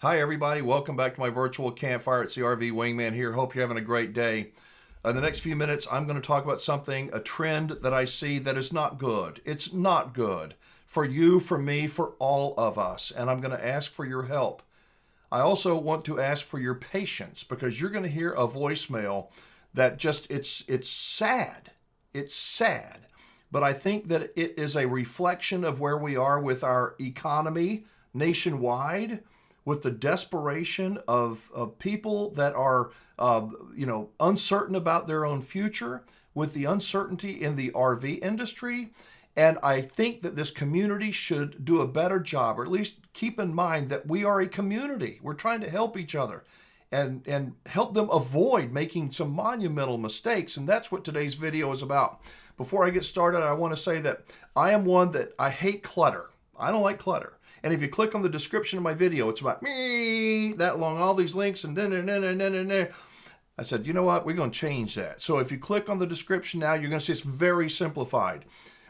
Hi everybody, welcome back to my virtual campfire. It's the RV Wingman here. Hope you're having a great day. In the next few minutes, I'm going to talk about something, a trend that I see that is not good. It's not good for you, for me, for all of us. And I'm going to ask for your help. I also want to ask for your patience because you're going to hear a voicemail that just, it's sad. It's sad. But I think that it is a reflection of where we are with our economy nationwide, with the desperation of people that are, uncertain about their own future, with the uncertainty in the RV industry. And I think that this community should do a better job, or at least keep in mind that we are a community. We're trying to help each other and help them avoid making some monumental mistakes. And that's what today's video is about. Before I get started, I want to say that I am one that I hate clutter. I don't like clutter. And if you click on the description of my video, it's about me, that long, all these links, and then. I said, you know what? We're going to change that. So if you click on the description now, you're going to see it's very simplified.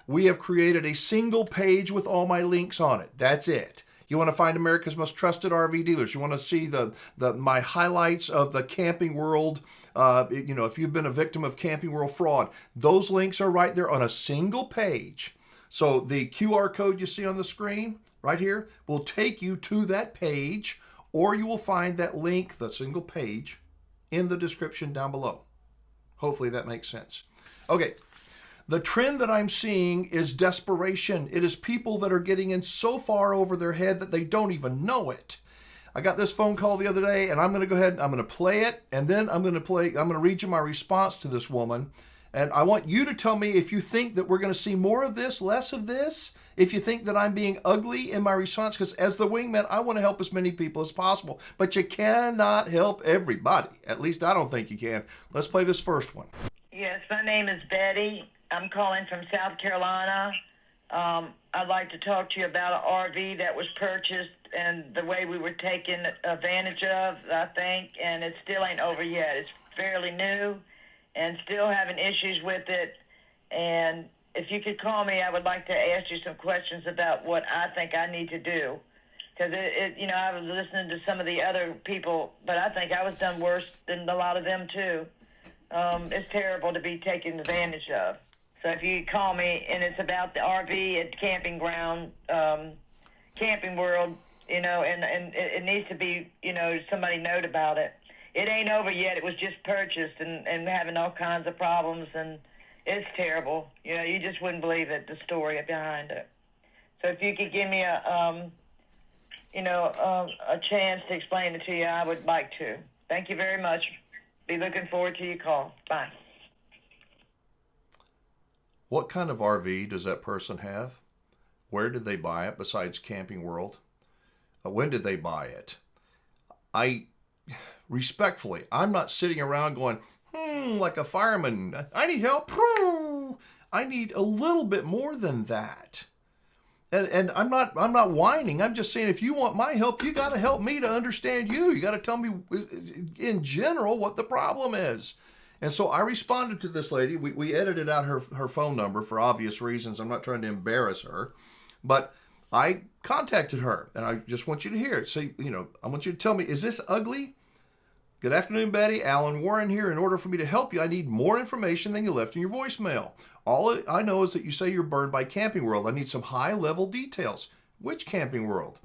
We have created a single page with all my links on it. That's it. You want to find America's most trusted RV dealers. You want to see my highlights of the camping world. If you've been a victim of camping world fraud, those links are right there on a single page. So the QR code you see on the screen right here will take you to that page, or you will find that link, the single page, in the description down below. Hopefully that makes sense. Okay, the trend that I'm seeing is desperation. It is people that are getting in so far over their head that they don't even know it. I got this phone call the other day, and I'm going to go ahead and I'm going to play it, and then I'm going to read you my response to this woman. And I want you to tell me if you think that we're going to see more of this, less of this, if you think that I'm being ugly in my response, because as the wingman, I want to help as many people as possible. But you cannot help everybody. At least I don't think you can. Let's play this first one. Yes, my name is Betty. I'm calling from South Carolina. I'd like to talk to you about an RV that was purchased and the way we were taken advantage of, I think, and it still ain't over yet. It's fairly new and still having issues with it. And if you could call me, I would like to ask you some questions about what I think I need to do. Because, I was listening to some of the other people, but I think I was done worse than a lot of them, too. It's terrible to be taken advantage of. So if you could call me, and it's about the RV at Camping Ground, Camping World, and it needs to be, somebody note about it. It ain't over yet. It was just purchased and having all kinds of problems, and it's terrible. You just wouldn't believe it, the story behind it. So if you could give me a chance to explain it to you, I would like to. Thank you very much. Be looking forward to your call. Bye. What kind of RV does that person have? Where did they buy it besides Camping World? When did they buy it? Respectfully, I'm not sitting around going, like a fireman. I need help. I need a little bit more than that. And I'm not whining. I'm just saying, if you want my help, you got to help me to understand you. You got to tell me in general what the problem is. And so I responded to this lady. We edited out her phone number for obvious reasons. I'm not trying to embarrass her, but I contacted her, and I just want you to hear it. So, I want you to tell me, is this ugly? Good afternoon, Betty. Alan Warren here. In order for me to help you, I need more information than you left in your voicemail. All I know is that you say you're burned by Camping World. I need some high-level details. Which Camping World?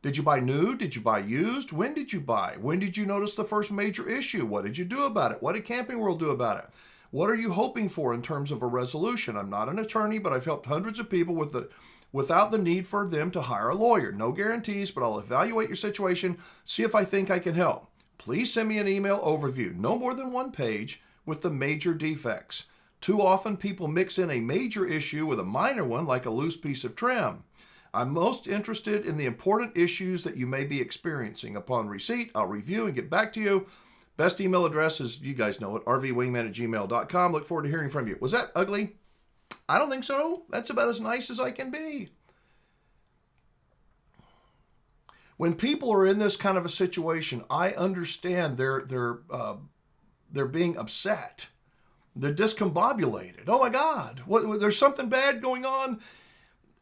Did you buy new? Did you buy used? When did you buy? When did you notice the first major issue? What did you do about it? What did Camping World do about it? What are you hoping for in terms of a resolution? I'm not an attorney, but I've helped hundreds of people without the need for them to hire a lawyer. No guarantees, but I'll evaluate your situation, see if I think I can help. Please send me an email overview, no more than one page, with the major defects. Too often people mix in a major issue with a minor one, like a loose piece of trim. I'm most interested in the important issues that you may be experiencing. Upon receipt, I'll review and get back to you. Best email address is, you guys know it, rvwingman@gmail.com. Look forward to hearing from you. Was that ugly? I don't think so. That's about as nice as I can be. When people are in this kind of a situation, I understand they're being upset. They're discombobulated. Oh my God, there's something bad going on.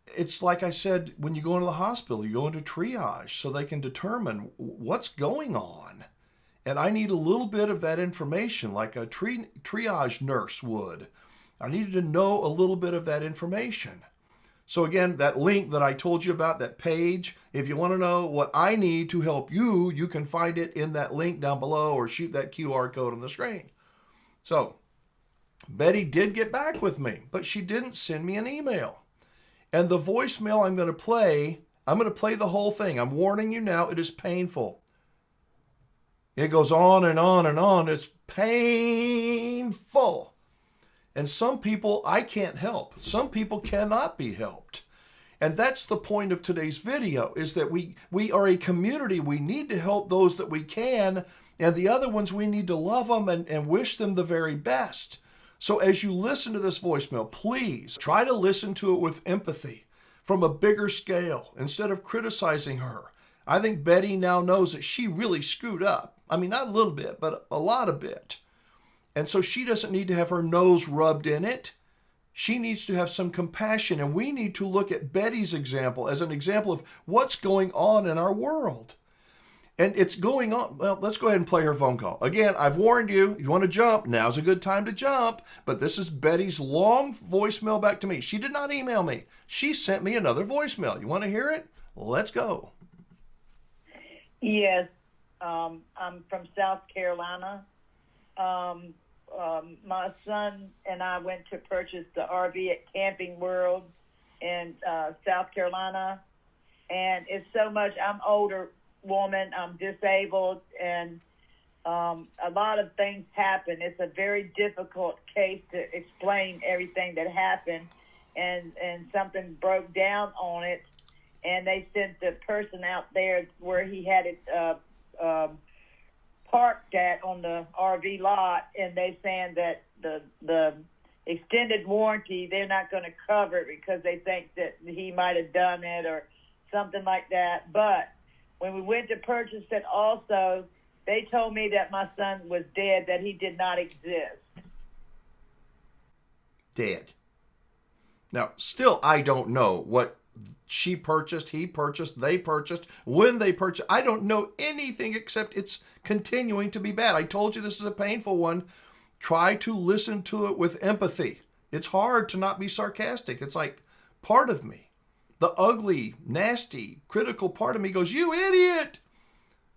it's like I said, when you go into the hospital, you go into triage so they can determine what's going on. And I need a little bit of that information, like a triage nurse would. I needed to know a little bit of that information. So again, that link that I told you about, that page, if you want to know what I need to help you, you can find it in that link down below or shoot that QR code on the screen. So Betty did get back with me, but she didn't send me an email. And the voicemail I'm going to play the whole thing. I'm warning you now, it is painful. It goes on and on and on. It's painful. And some people I can't help. Some people cannot be helped. And that's the point of today's video, is that we are a community. We need to help those that we can, and the other ones we need to love them and wish them the very best. So as you listen to this voicemail, please try to listen to it with empathy from a bigger scale instead of criticizing her. I think Betty now knows that she really screwed up. I mean, not a little bit, but a lot of bit. And so she doesn't need to have her nose rubbed in it. She needs to have some compassion. And we need to look at Betty's example as an example of what's going on in our world. And it's going on. Well, let's go ahead and play her phone call. Again, I've warned you, if you want to jump, now's a good time to jump. But this is Betty's long voicemail back to me. She did not email me. She sent me another voicemail. You want to hear it? Let's go. Yes, I'm from South Carolina. My son and I went to purchase the RV at Camping World in South Carolina, and it's so much. I'm older woman, I'm disabled, and a lot of things happen. It's a very difficult case to explain everything that happened, and something broke down on it, and they sent the person out there where he had it parked at on the RV lot, and they saying that the extended warranty, they're not going to cover it because they think that he might have done it or something like that. But when we went to purchase it also, they told me that my son was dead, that he did not exist. Dead. Now, still, I don't know what she purchased, he purchased, they purchased, when they purchased. I don't know anything except it's continuing to be bad. I told you this is a painful one. Try to listen to it with empathy. It's hard to not be sarcastic. It's like part of me, the ugly, nasty, critical part of me goes, "You idiot!"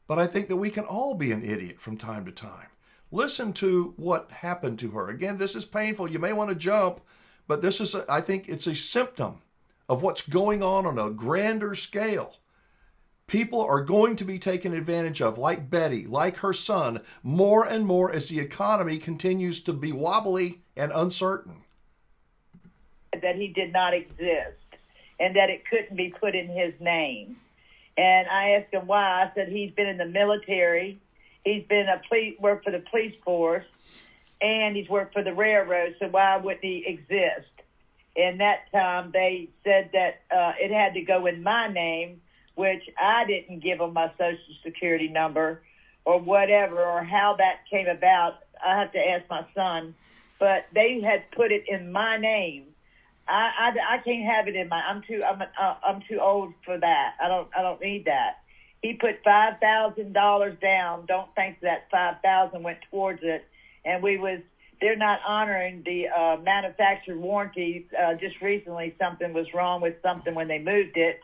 But I think that we can all be an idiot from time to time. Listen to what happened to her. Again, this is painful. You may want to jump, but this is, I think it's a symptom of what's going on a grander scale. People are going to be taken advantage of, like Betty, like her son, more and more as the economy continues to be wobbly and uncertain. That he did not exist and that it couldn't be put in his name. And I asked him why. I said he's been in the military, he's been worked for the police force, and he's worked for the railroad, so why wouldn't he exist? And that time they said that it had to go in my name, which I didn't give them my Social Security number or whatever, or how that came about. I have to ask my son. But they had put it in my name. I can't have it in my. I'm too old for that. I don't need that. He put $5,000 down. Don't think that $5,000 went towards it. And they're not honoring the manufacturer warranty. Just recently, something was wrong with something when they moved it,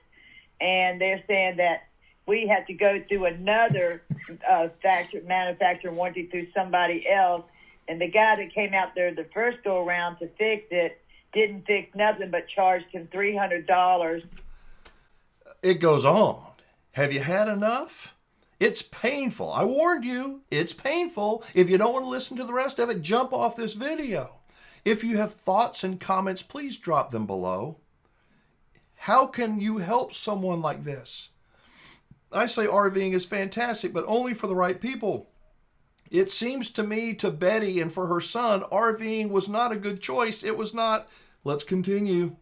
and they're saying that we had to go through another manufacturer warranty through somebody else. And the guy that came out there the first go around to fix it didn't fix nothing but charged him $300. It goes on. Have you had enough? It's painful. I warned you, it's painful. If you don't want to listen to the rest of it, jump off this video. If you have thoughts and comments, please drop them below. How can you help someone like this? I say RVing is fantastic, but only for the right people. It seems to me, to Betty and for her son, RVing was not a good choice. It was not. Let's continue.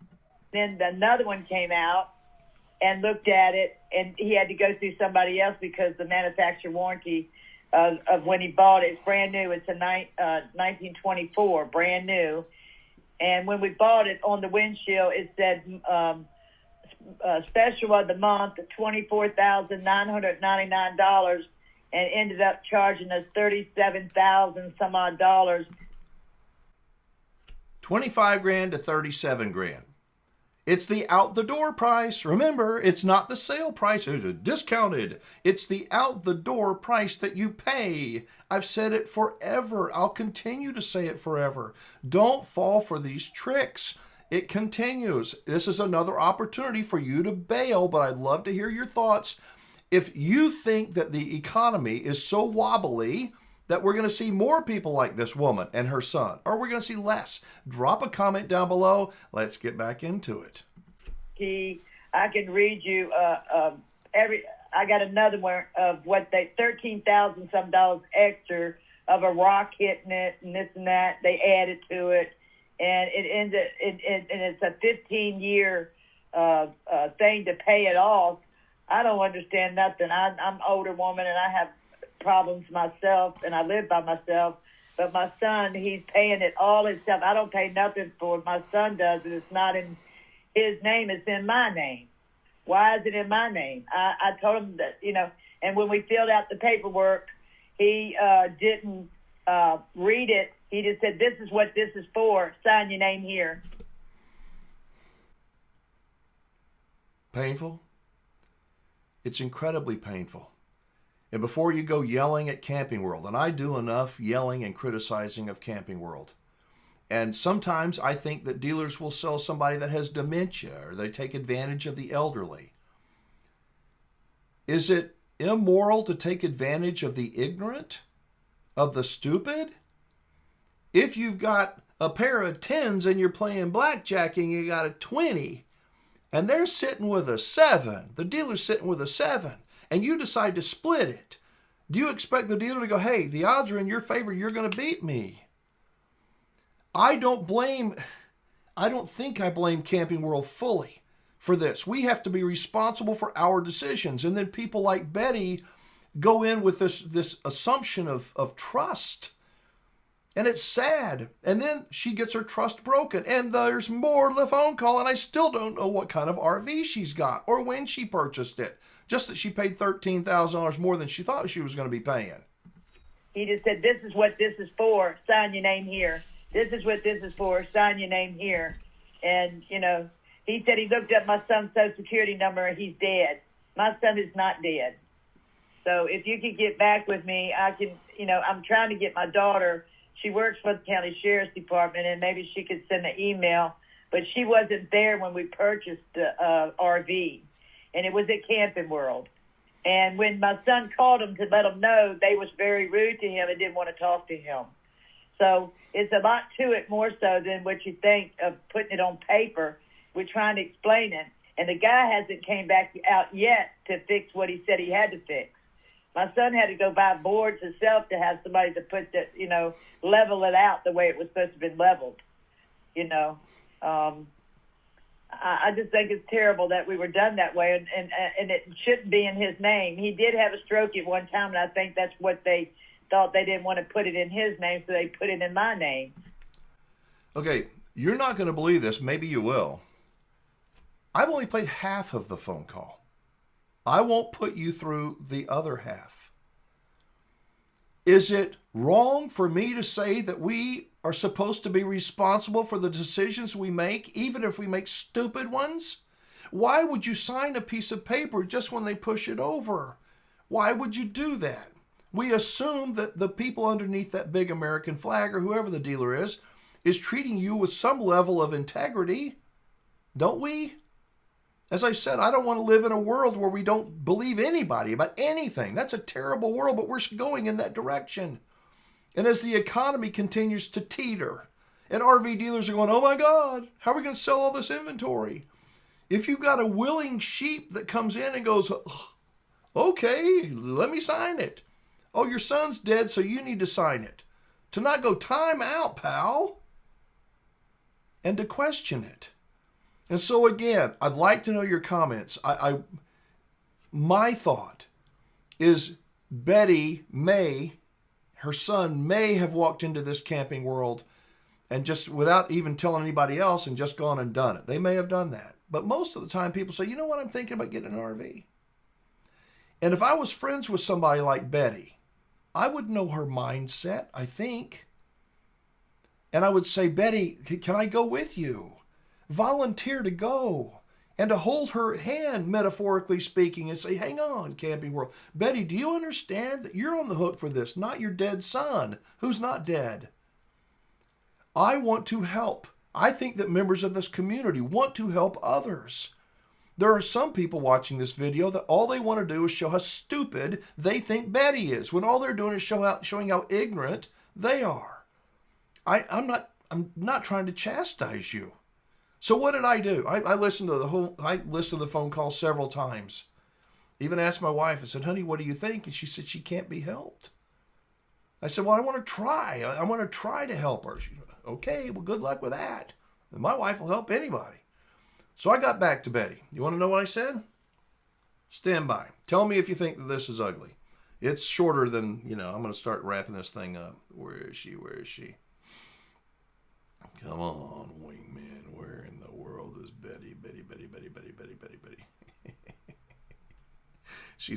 Then another one came out and looked at it, and he had to go through somebody else because the manufacturer warranty of when he bought it, it's brand new. It's a 1924, brand new. And when we bought it, on the windshield, it said special of the month, $24,999, and ended up charging us $37,000 some odd dollars. 25 grand to 37 grand. It's the out the door price. Remember, it's not the sale price. It's discounted. It's the out the door price that you pay. I've said it forever. I'll continue to say it forever. Don't fall for these tricks. It continues. This is another opportunity for you to bail, but I'd love to hear your thoughts. If you think that the economy is so wobbly that we're going to see more people like this woman and her son, or we're going to see less, drop a comment down below. Let's get back into it. I can read you I got another one of what they $13,000 some dollars extra of a rock hitting it and this and that. They added to it, and it ended. And it's a 15-year thing to pay it off. I don't understand nothing. I'm an older woman and I have problems myself, and I live by myself. But my son, he's paying it all himself. I don't pay nothing for it. My son does it. It's not in his name. It's in my name. Why is it in my name? I told him that, and when we filled out the paperwork, he didn't read it. He just said, "This is what this is for. Sign your name here." Painful? It's incredibly painful. And before you go yelling at Camping World, and I do enough yelling and criticizing of Camping World, and sometimes I think that dealers will sell somebody that has dementia or they take advantage of the elderly. Is it immoral to take advantage of the ignorant, of the stupid? If you've got a pair of 10s and you're playing blackjack and you got a 20 and they're sitting with a 7, the dealer's sitting with a 7, and you decide to split it, do you expect the dealer to go, "Hey, the odds are in your favor, you're going to beat me"? I don't think I blame Camping World fully for this. We have to be responsible for our decisions. And then people like Betty go in with this assumption of trust. And it's sad. And then she gets her trust broken. And there's more to the phone call. And I still don't know what kind of RV she's got or when she purchased it. Just that she paid $13,000 more than she thought she was going to be paying. He just said, "This is what this is for. Sign your name here. This is what this is for. Sign your name here." And, he said he looked up my son's Social Security number and he's dead. My son is not dead. So if you could get back with me, I can, I'm trying to get my daughter. She works for the county sheriff's department, and maybe she could send an email. But she wasn't there when we purchased the RV, and it was at Camping World. And when my son called them to let them know, they was very rude to him and didn't want to talk to him. So it's a lot to it, more so than what you think of putting it on paper. We're trying to explain it. And the guy hasn't came back out yet to fix what he said he had to fix. My son had to go buy boards himself to have somebody to put the, level it out the way it was supposed to have been leveled. I just think it's terrible that we were done that way, and it shouldn't be in his name. He did have a stroke at one time, and I think that's what they thought. They didn't want to put it in his name, so they put it in my name. Okay, you're not going to believe this. Maybe you will. I've only played half of the phone call. I won't put you through the other half. Is it wrong for me to say that we are supposed to be responsible for the decisions we make, even if we make stupid ones? Why would you sign a piece of paper just when they push it over? Why would you do that? We assume that the people underneath that big American flag, or whoever the dealer is treating you with some level of integrity, don't we? As I said, I don't want to live in a world where we don't believe anybody about anything. That's a terrible world, but we're going in that direction. And as the economy continues to teeter, and RV dealers are going, "Oh my God, how are we going to sell all this inventory?" If you've got a willing sheep that comes in and goes, "Okay, let me sign it. Oh, your son's dead, so you need to sign it." To not go, "Time out, pal," and to question it. And so again, I'd like to know your comments. My thought is Betty her son may have walked into this Camping World and just without even telling anybody else and just gone and done it. They may have done that. But most of the time people say, you know what, I'm thinking about getting an RV. And if I was friends with somebody like Betty, I would know her mindset, I think. And I would say, Betty, can I go with you? Volunteer to go. And to hold her hand, metaphorically speaking, and say, hang on, Camping World. Betty, do you understand that you're on the hook for this, not your dead son, who's not dead? I want to help. I think that members of this community want to help others. There are some people watching this video that all they want to do is show how stupid they think Betty is, when all they're doing is showing how ignorant they are. I'm not trying to chastise you. So what did I do? I listened to the phone call several times. Even asked my wife, I said, honey, what do you think? And she said she can't be helped. I said, well, I want to try. I want to try to help her. She said, okay, well, good luck with that. And my wife will help anybody. So I got back to Betty. You want to know what I said? Stand by. Tell me if you think that this is ugly. It's shorter than, I'm going to start wrapping this thing up. Where is she? Where is she? Come on, Wingman. Where in the world is Betty? Betty.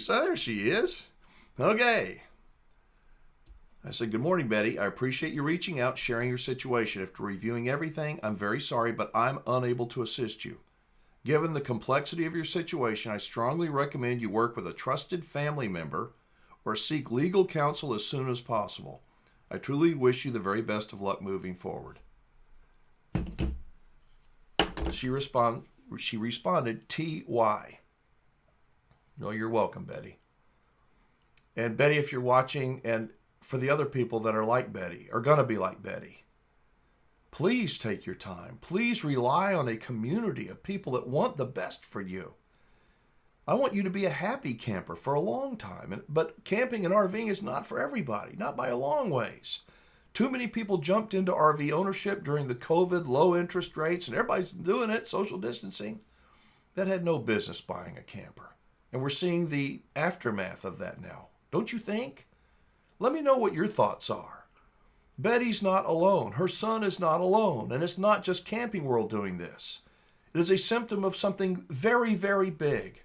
There she is. Okay. I said, good morning, Betty. I appreciate you reaching out, sharing your situation. After reviewing everything, I'm very sorry, but I'm unable to assist you. Given the complexity of your situation, I strongly recommend you work with a trusted family member or seek legal counsel as soon as possible. I truly wish you the very best of luck moving forward. She responded, T.Y. No, you're welcome, Betty. And Betty, if you're watching, and for the other people that are like Betty, are going to be like Betty, please take your time. Please rely on a community of people that want the best for you. I want you to be a happy camper for a long time, but camping and RVing is not for everybody, not by a long ways. Too many people jumped into RV ownership during the COVID low interest rates, and everybody's doing it, social distancing, that had no business buying a camper. And we're seeing the aftermath of that now. Don't you think? Let me know what your thoughts are. Betty's not alone. Her son is not alone. And it's not just Camping World doing this. It is a symptom of something very, very big.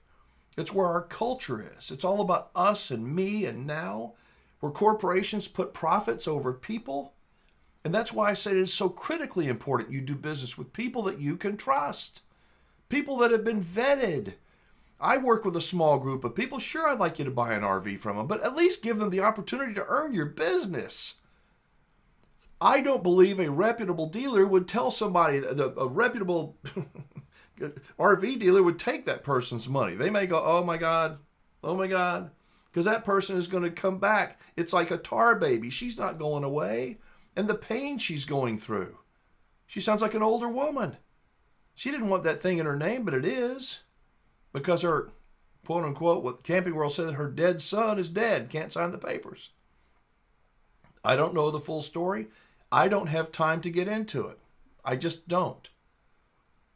It's where our culture is. It's all about us and me and now, where corporations put profits over people. And that's why I say it is so critically important you do business with people that you can trust. People that have been vetted. I work with a small group of people. Sure, I'd like you to buy an RV from them, but at least give them the opportunity to earn your business. I don't believe a reputable dealer would tell somebody, a reputable RV dealer would take that person's money. They may go, oh my God, because that person is going to come back. It's like a tar baby. She's not going away. And the pain she's going through. She sounds like an older woman. She didn't want that thing in her name, but it is. Because her, quote unquote, what Camping World said, her dead son is dead, can't sign the papers. I don't know the full story. I don't have time to get into it. I just don't.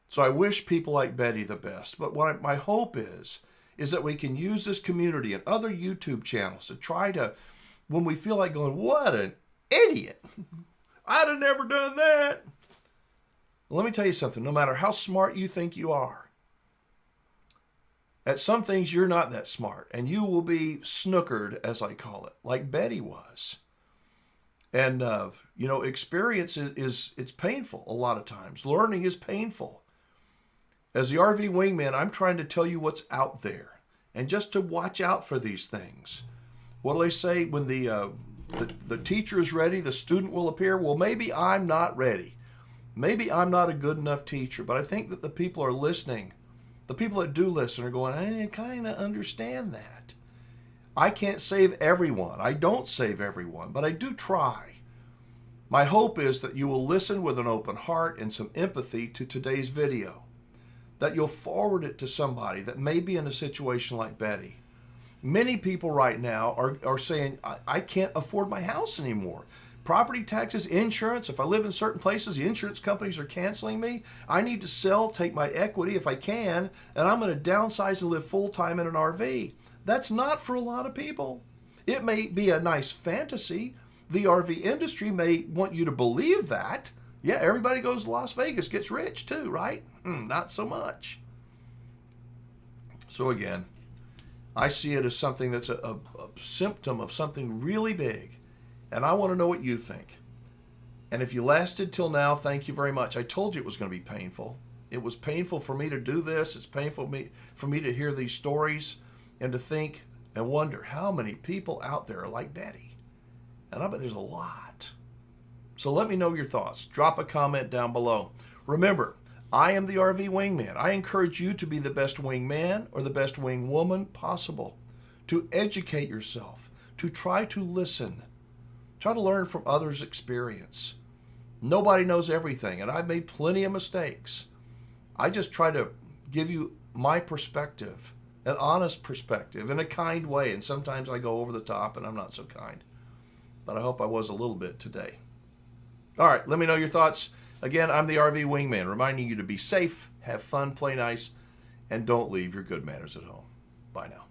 So I wish people like Betty the best. But what my hope is that we can use this community and other YouTube channels to try to, when we feel like going, what an idiot. I'd have never done that. Well, let me tell you something. No matter how smart you think you are, at some things you're not that smart, and you will be snookered, as I call it, like Betty was. And, experience it's painful a lot of times. Learning is painful. As the RV Wingman, I'm trying to tell you what's out there, and just to watch out for these things. What do they say? When the teacher is ready, the student will appear. Well, maybe I'm not ready. Maybe I'm not a good enough teacher, but I think that the people are listening. The people that do listen are going, I kind of understand that. I can't save everyone. I don't save everyone, but I do try. My hope is that you will listen with an open heart and some empathy to today's video, that you'll forward it to somebody that may be in a situation like Betty. Many people right now are saying, I can't afford my house anymore. Property taxes, insurance, if I live in certain places, the insurance companies are canceling me. I need to sell, take my equity if I can, and I'm going to downsize and live full-time in an RV. That's not for a lot of people. It may be a nice fantasy. The RV industry may want you to believe that, Yeah, everybody goes to Las Vegas, gets rich too, right? Not so much. So again, I see it as something that's a symptom of something really big. And I want to know what you think. And if you lasted till now, thank you very much. I told you it was going to be painful. It was painful for me to do this. It's painful for me to hear these stories and to think and wonder how many people out there are like Daddy. And I bet there's a lot. So let me know your thoughts. Drop a comment down below. Remember, I am the RV Wingman. I encourage you to be the best wingman or the best wingwoman possible. To educate yourself. To try to listen. Try to learn from others' experience. Nobody knows everything, and I've made plenty of mistakes. I just try to give you my perspective, an honest perspective, in a kind way, and sometimes I go over the top and I'm not so kind. But I hope I was a little bit today. All right, let me know your thoughts. Again, I'm the RV Wingman, reminding you to be safe, have fun, play nice, and don't leave your good manners at home. Bye now.